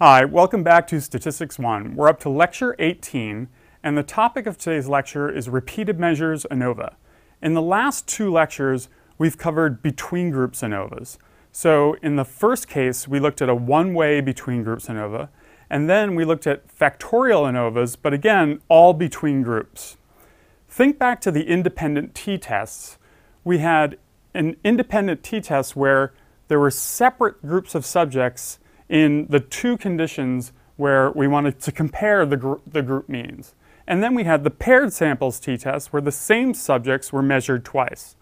Hi, welcome back to Statistics 1. We're up to Lecture 18, and the topic of today's lecture is repeated measures ANOVA. In the last two lectures, we've covered between groups ANOVAs. So in the first case, we looked at a one-way between groups ANOVA, and then we looked at factorial ANOVAs, but again, all between groups. Think back to the independent t-tests. We had an independent t-test where there were separate groups of subjects in the two conditions where we wanted to compare the group means. And then we had the paired samples t-test where the same subjects were measured twice.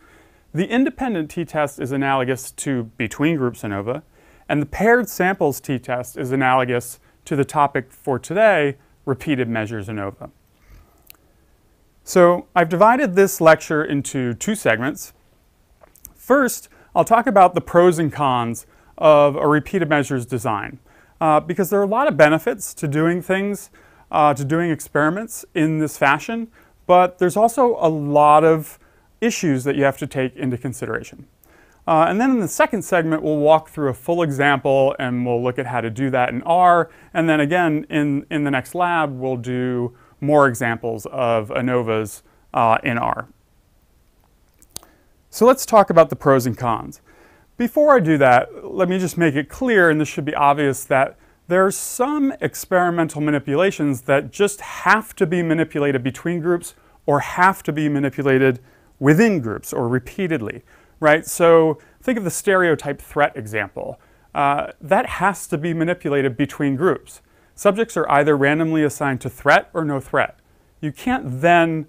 The independent t-test is analogous to between groups ANOVA, and the paired samples t-test is analogous to the topic for today, repeated measures ANOVA. So I've divided this lecture into two segments. First, I'll talk about the pros and cons of a repeated measures design, because there are a lot of benefits to doing things, to doing experiments in this fashion, but there's also a lot of issues that you have to take into consideration. And then in the second segment, we'll walk through a full example and we'll look at how to do that in R, and then again in the next lab, we'll do more examples of ANOVAs in R. So let's talk about the pros and cons. Before I do that, let me just make it clear, and this should be obvious, that there are some experimental manipulations that just have to be manipulated between groups or have to be manipulated within groups or repeatedly, right? So think of the stereotype threat example. That has to be manipulated between groups. Subjects are either randomly assigned to threat or no threat. You can't then,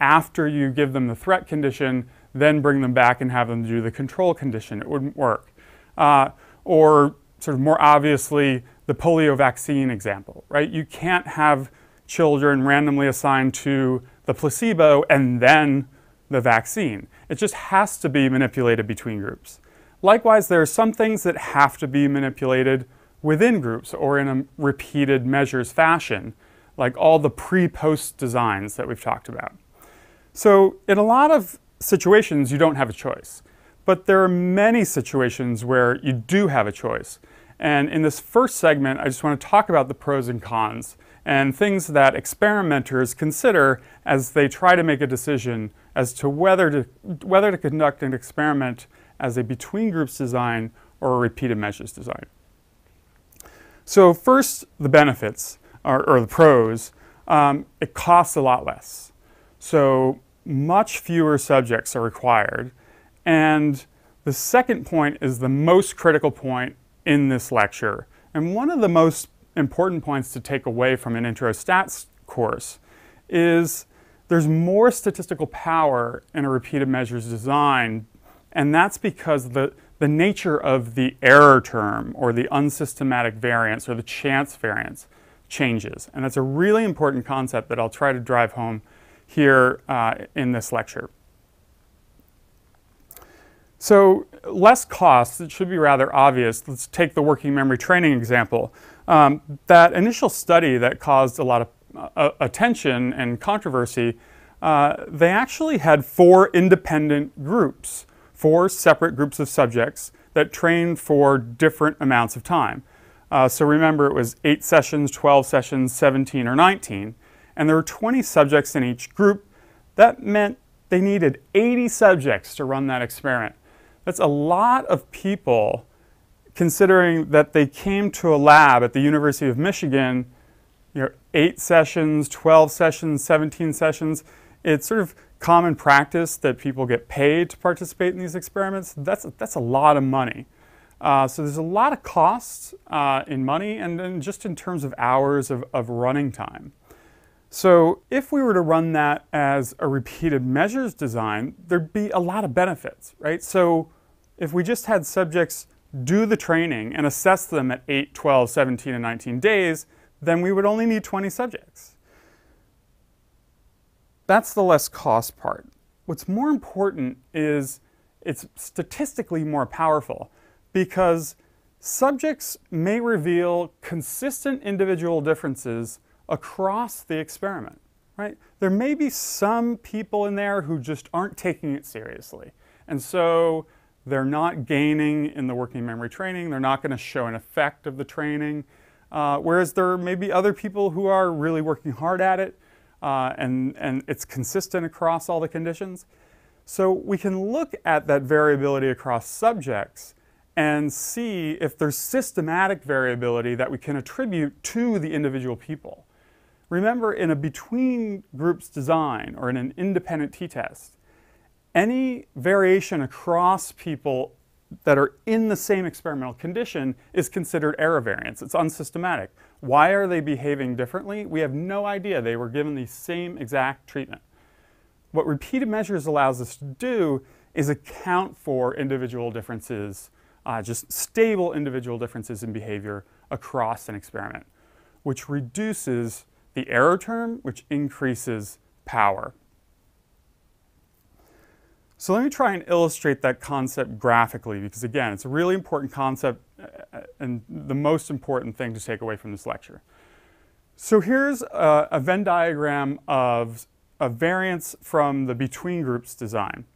after you give them the threat condition, then bring them back and have them do the control condition. It wouldn't work. Or sort of more obviously, the polio vaccine example, right? You can't have children randomly assigned to the placebo and then the vaccine. It just has to be manipulated between groups. Likewise, there are some things that have to be manipulated within groups or in a repeated measures fashion, like all the pre-post designs that we've talked about. So in a lot of situations, you don't have a choice. But there are many situations where you do have a choice. And in this first segment, I just want to talk about the pros and cons and things that experimenters consider as they try to make a decision as to whether to conduct an experiment as a between groups design or a repeated measures design. So first, the benefits, or the pros. It costs a lot less. So much fewer subjects are required. And the second point is the most critical point in this lecture. And one of the most important points to take away from an intro stats course is there's more statistical power in a repeated measures design. And that's because the nature of the error term or the unsystematic variance or the chance variance changes. And that's a really important concept that I'll try to drive home here in this lecture. So less costs, it should be rather obvious. Let's take the working memory training example. That initial study that caused a lot of attention and controversy, they actually had 4 independent groups, 4 separate groups of subjects that trained for different amounts of time. So remember, it was 8 sessions, 12 sessions, 17 or 19. And there were 20 subjects in each group. That meant they needed 80 subjects to run that experiment. That's a lot of people, considering that they came to a lab at the University of Michigan, 8 sessions, 12 sessions, 17 sessions. It's sort of common practice that people get paid to participate in these experiments. That's a lot of money. So there's a lot of costs in money and then just in terms of hours of running time. So if we were to run that as a repeated measures design, there'd be a lot of benefits, right? So if we just had subjects do the training and assess them at 8, 12, 17, and 19 days, then we would only need 20 subjects. That's the less cost part. What's more important is it's statistically more powerful because subjects may reveal consistent individual differences across the experiment, right? There may be some people in there who just aren't taking it seriously. And so they're not gaining in the working memory training. They're not going to show an effect of the training. whereas there may be other people who are really working hard at it, and it's consistent across all the conditions. So we can look at that variability across subjects and see if there's systematic variability that we can attribute to the individual people. Remember, in a between groups design or in an independent t-test, any variation across people that are in the same experimental condition is considered error variance. It's unsystematic. Why are they behaving differently? We have no idea. They were given the same exact treatment. What repeated measures allows us to do is account for individual differences, just stable individual differences in behavior across an experiment, which reduces the error term, which increases power. So let me try and illustrate that concept graphically, because again, it's a really important concept and the most important thing to take away from this lecture. So here's a Venn diagram of a variance from the between groups design.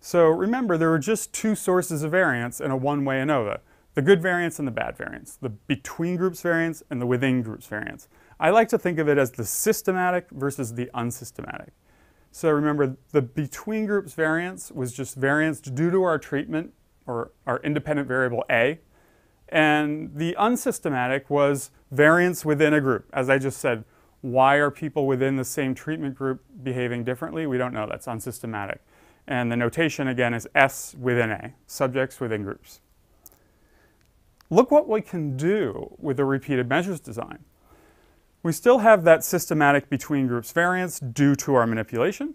So remember, there were just two sources of variance in a one-way ANOVA, the good variance and the bad variance, the between groups variance and the within groups variance. I like to think of it as the systematic versus the unsystematic. So remember, the between groups variance was just variance due to our treatment, or our independent variable A. And the unsystematic was variance within a group. As I just said, why are people within the same treatment group behaving differently? We don't know. That's unsystematic. And the notation, again, is S within A, subjects within groups. Look what we can do with the repeated measures design. We still have that systematic between groups variance due to our manipulation,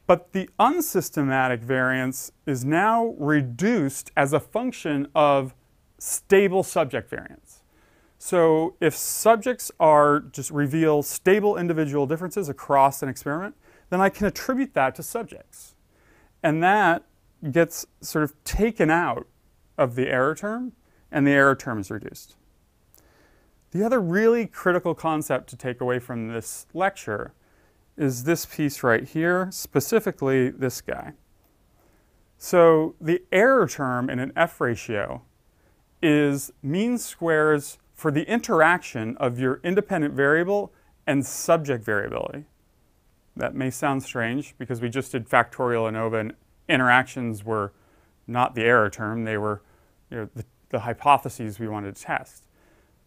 but the unsystematic variance is now reduced as a function of stable subject variance. So if subjects just reveal stable individual differences across an experiment, then I can attribute that to subjects. And that gets sort of taken out of the error term, and the error term is reduced. The other really critical concept to take away from this lecture is this piece right here, specifically this guy. So the error term in an F ratio is mean squares for the interaction of your independent variable and subject variability. That may sound strange because we just did factorial ANOVA and interactions were not the error term, they were the hypotheses we wanted to test.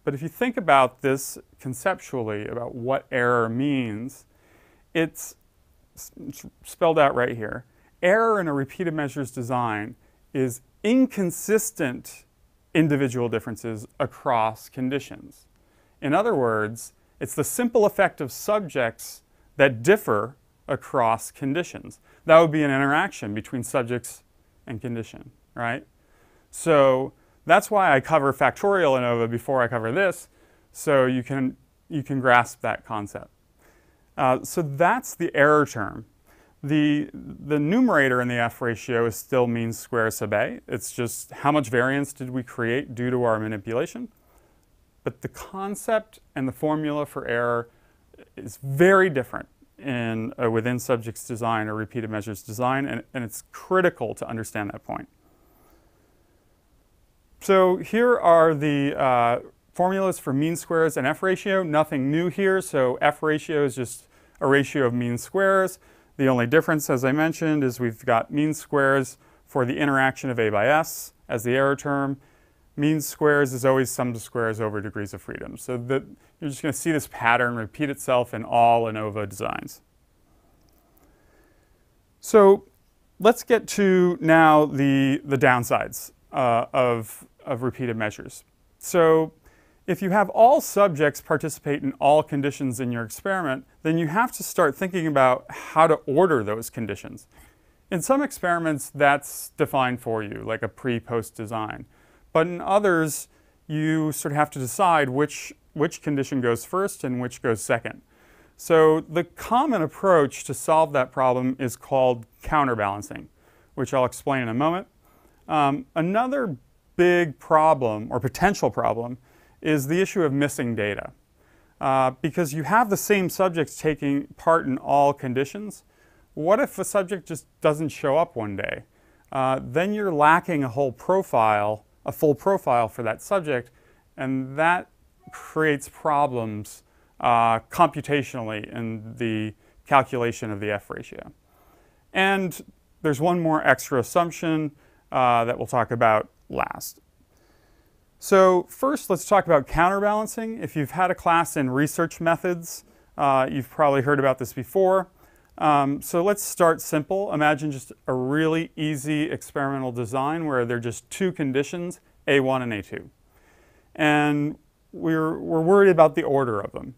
But if you think about this conceptually, about what error means, it's spelled out right here. Error in a repeated measures design is inconsistent individual differences across conditions. In other words, it's the simple effect of subjects that differ across conditions. That would be an interaction between subjects and condition, right? So that's why I cover factorial ANOVA before I cover this, so you can grasp that concept. So that's the error term. The numerator in the F ratio is still mean square sub A. It's just how much variance did we create due to our manipulation. But the concept and the formula for error is very different in a within subjects design or repeated measures design, and it's critical to understand that point. So here are the formulas for mean squares and F ratio. Nothing new here, so F ratio is just a ratio of mean squares. The only difference, as I mentioned, is we've got mean squares for the interaction of A by S as the error term. Mean squares is always sum of squares over degrees of freedom. So you're just going to see this pattern repeat itself in all ANOVA designs. So let's get to now the downsides of repeated measures. So if you have all subjects participate in all conditions in your experiment, then you have to start thinking about how to order those conditions. In some experiments, that's defined for you, like a pre-post design. But in others, you sort of have to decide which condition goes first and which goes second. So the common approach to solve that problem is called counterbalancing, which I'll explain in a moment. Another big problem, or potential problem, is the issue of missing data. Because you have the same subjects taking part in all conditions. What if a subject just doesn't show up one day? Then you're lacking a full profile for that subject, and that creates problems computationally in the calculation of the F ratio. And there's one more extra assumption that we'll talk about last. So first, let's talk about counterbalancing. If you've had a class in research methods, you've probably heard about this before. So let's start simple. Imagine just a really easy experimental design where there are just two conditions, A1 and A2. And we're worried about the order of them.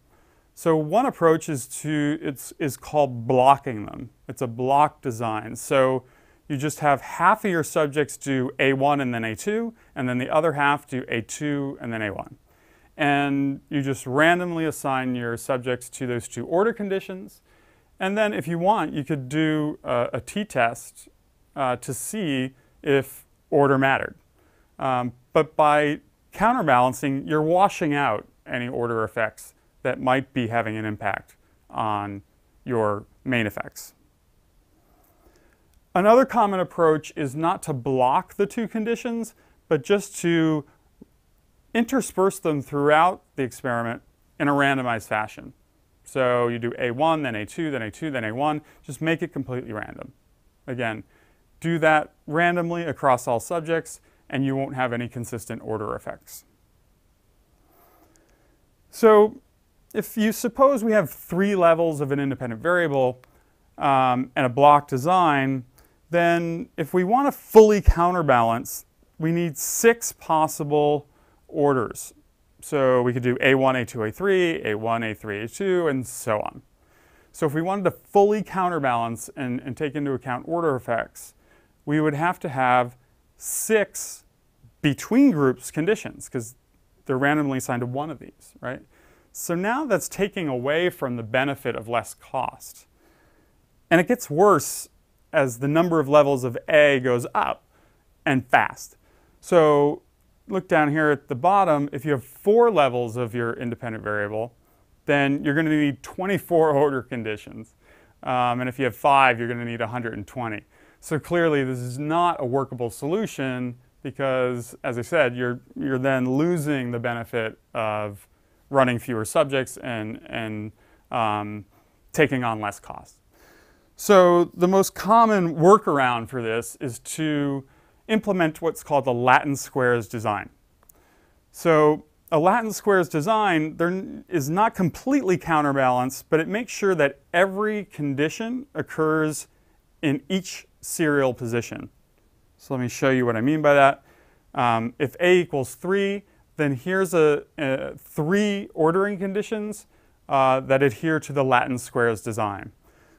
So one approach is called blocking them. It's a block design. So you just have half of your subjects do A1 and then A2, and then the other half do A2 and then A1. And you just randomly assign your subjects to those two order conditions. And then if you want, you could do a t-test to see if order mattered. But by counterbalancing, you're washing out any order effects that might be having an impact on your main effects. Another common approach is not to block the two conditions, but just to intersperse them throughout the experiment in a randomized fashion. So you do A1, then A2, then A2, then A1. Just make it completely random. Again, do that randomly across all subjects, and you won't have any consistent order effects. So if you suppose we have 3 levels of an independent variable and a block design, then if we want to fully counterbalance, we need 6 possible orders. So we could do A1, A2, A3, A1, A3, A2, and so on. So if we wanted to fully counterbalance and take into account order effects, we would have to have 6 between groups conditions, because they're randomly assigned to one of these, right? So now that's taking away from the benefit of less cost. And it gets worse as the number of levels of A goes up and fast. So look down here at the bottom. If you have 4 levels of your independent variable, then you're going to need 24 order conditions. And if you have 5, you're going to need 120. So clearly this is not a workable solution because, as I said, you're then losing the benefit of running fewer subjects and taking on less cost. So the most common workaround for this is to implement what's called the Latin squares design. So a Latin squares design is not completely counterbalanced, but it makes sure that every condition occurs in each serial position. So let me show you what I mean by that. If A equals 3, then here's 3 ordering conditions that adhere to the Latin squares design.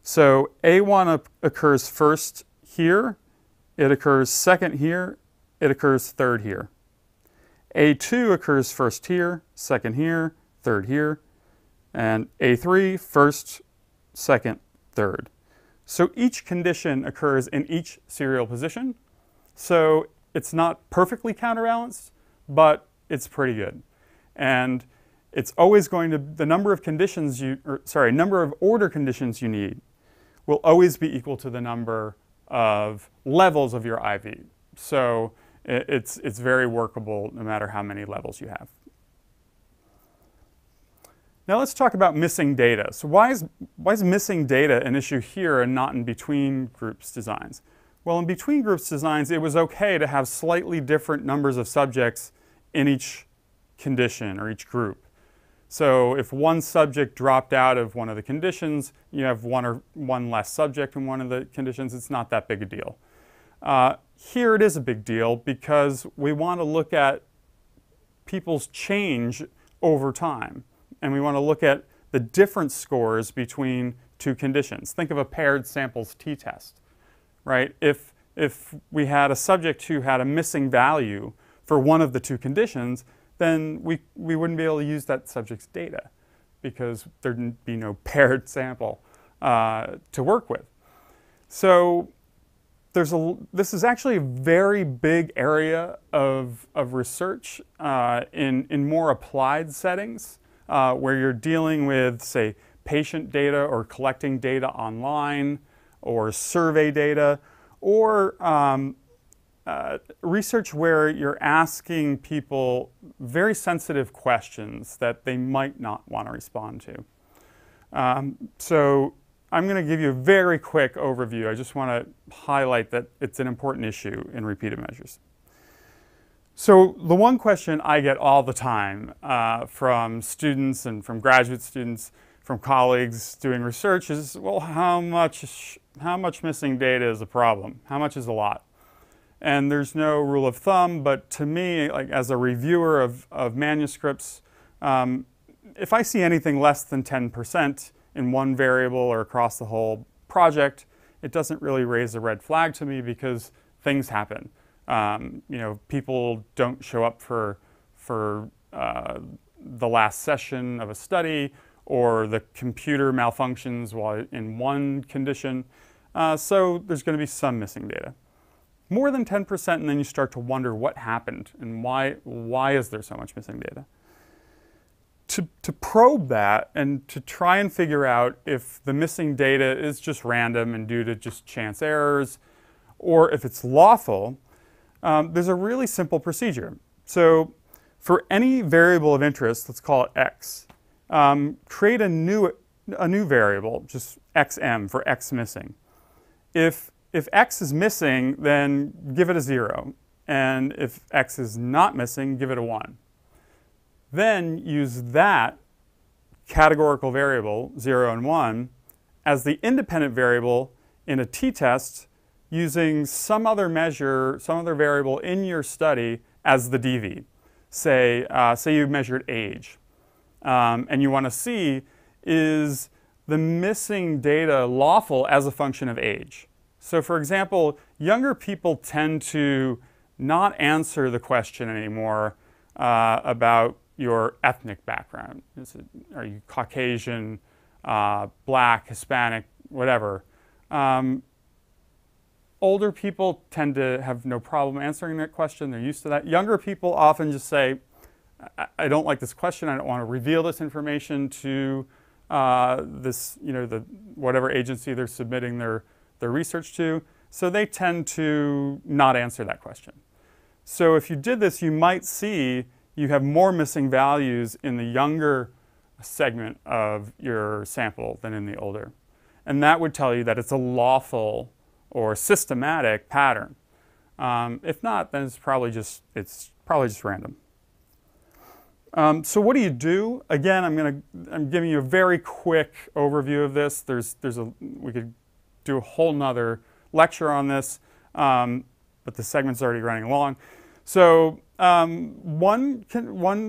So A1 occurs first here, it occurs second here, it occurs third here. A2 occurs first here, second here, third here, and A3 first, second, third. So each condition occurs in each serial position. So it's not perfectly counterbalanced, but it's pretty good. And it's always going to, the number of conditions number of order conditions you need will always be equal to the number of levels of your IV. So it's very workable no matter how many levels you have. Now let's talk about missing data. So why is missing data an issue here and not in between groups designs? Well, in between groups designs, it was okay to have slightly different numbers of subjects in each condition or each group. So if one subject dropped out of one of the conditions, you have one less subject in one of the conditions. It's not that big a deal. Here it is a big deal because we want to look at people's change over time. And we want to look at the difference scores between 2 conditions. Think of a paired samples t-test, right? If we had a subject who had a missing value for one of the 2 conditions, then we wouldn't be able to use that subject's data because there'd be no paired sample to work with. So this is actually a very big area of research in more applied settings where you're dealing with, say, patient data or collecting data online or survey data or research where you're asking people very sensitive questions that they might not want to respond to. So I'm going to give you a very quick overview. I just want to highlight that it's an important issue in repeated measures. So the one question I get all the time from students and from graduate students, from colleagues doing research is, well, how much missing data is a problem? How much is a lot? And there's no rule of thumb, but to me, like as a reviewer of manuscripts, if I see anything less than 10% in one variable or across the whole project, it doesn't really raise a red flag to me because things happen. You know, people don't show up for the last session of a study, or the computer malfunctions while in one condition. So there's going to be some missing data. More than 10%, and then you start to wonder what happened and why is there so much missing data? To probe that and to try and figure out if the missing data is just random and due to just chance errors, or if it's lawful, there's a really simple procedure. So for any variable of interest, let's call it x, create a new variable, just xm for x missing. If x is missing, then give it a 0. And if x is not missing, give it a 1. Then use that categorical variable, 0 and 1, as the independent variable in a t-test using some other measure, some other variable in your study as the DV. Say you measured age. And you want to see, is the missing data lawful as a function of age? So for example, younger people tend to not answer the question anymore about your ethnic background. Are you Caucasian, Black, Hispanic, whatever. Older people tend to have no problem answering that question. They're used to that. Younger people often just say, I don't like this question. I don't want to reveal this information to this, whatever agency they're submitting their research to. So they tend to not answer that question. So if you did this, you might see you have more missing values in the younger segment of your sample than in the older. And that would tell you that it's a lawful or systematic pattern. If not, then it's probably just random. So what do you do? Again, I'm giving you a very quick overview of this. We could do a whole nother lecture on this, but the segment's already running long. So one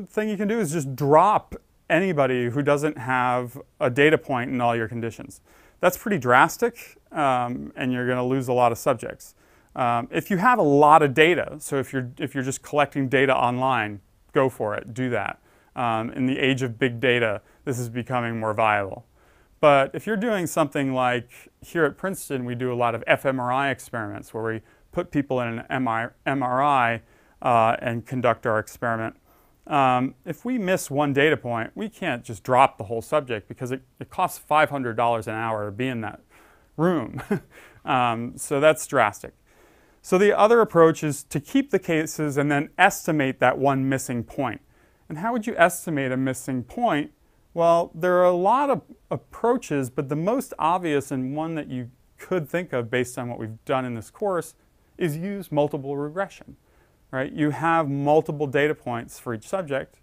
thing you can do is just drop anybody who doesn't have a data point in all your conditions. That's pretty drastic, and you're going to lose a lot of subjects. If you have a lot of data, so if you're just collecting data online, go for it, do that. In the age of big data, this is becoming more viable. But if you're doing something like here at Princeton, we do a lot of fMRI experiments where we put people in an MRI and conduct our experiment. If we miss one data point, we can't just drop the whole subject because it costs $500 an hour to be in that room. So that's drastic. So the other approach is to keep the cases and then estimate that one missing point. And how would you estimate a missing point? Well, there are a lot of approaches, but the most obvious and one that you could think of based on what we've done in this course is use multiple regression. Right? You have multiple data points for each subject.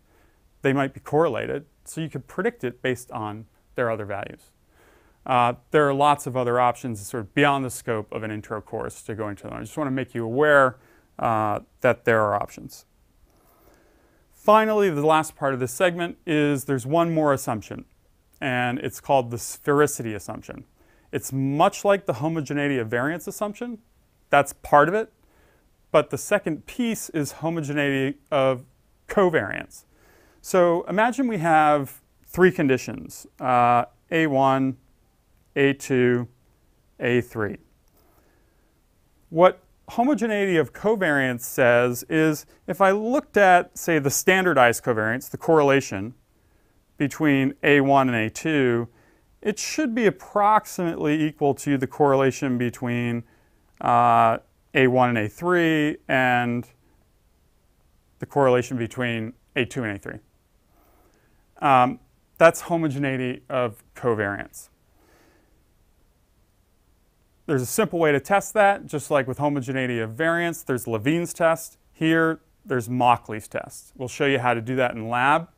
They might be correlated, so you could predict it based on their other values. There are lots of other options sort of beyond the scope of an intro course to go into them. I just want to make you aware that there are options. Finally, the last part of this segment is there's one more assumption, and it's called the sphericity assumption. It's much like the homogeneity of variance assumption. That's part of it. But the second piece is homogeneity of covariance. So imagine we have three conditions, A1, A2, A3. What homogeneity of covariance says is if I looked at, say, the standardized covariance, the correlation between A1 and A2, it should be approximately equal to the correlation between A1 and A3 and the correlation between A2 and A3. That's homogeneity of covariance. There's a simple way to test that, just like with homogeneity of variance. There's Levene's test. Here, there's Mauchly's test. We'll show you how to do that in lab.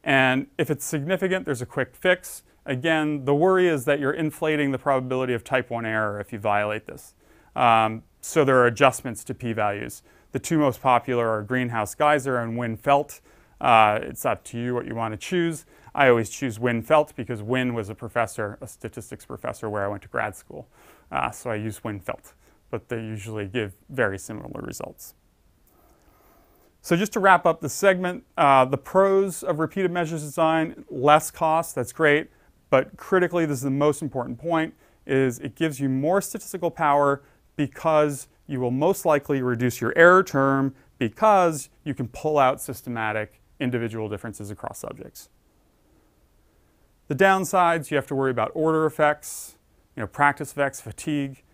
And if it's significant, there's a quick fix. Again, the worry is that you're inflating the probability of type 1 error if you violate this. So there are adjustments to p-values. The two most popular are Greenhouse Geyser and Wynne-Felt. It's up to you what you want to choose. I always choose Wynne-Felt because Wynne was a professor, a statistics professor where I went to grad school. So I use Wynne-Felt, but they usually give very similar results. So just to wrap up the segment, the pros of repeated measures design: less cost, that's great, but critically, this is the most important point, is it gives you more statistical power because you will most likely reduce your error term because you can pull out systematic individual differences across subjects. The downsides: you have to worry about order effects, practice effects, fatigue.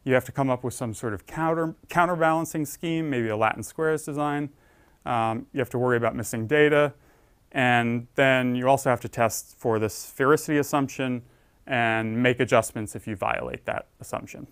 You have to come up with some sort of counterbalancing scheme, maybe a Latin squares design. You have to worry about missing data. And then you also have to test for the sphericity assumption and make adjustments if you violate that assumption.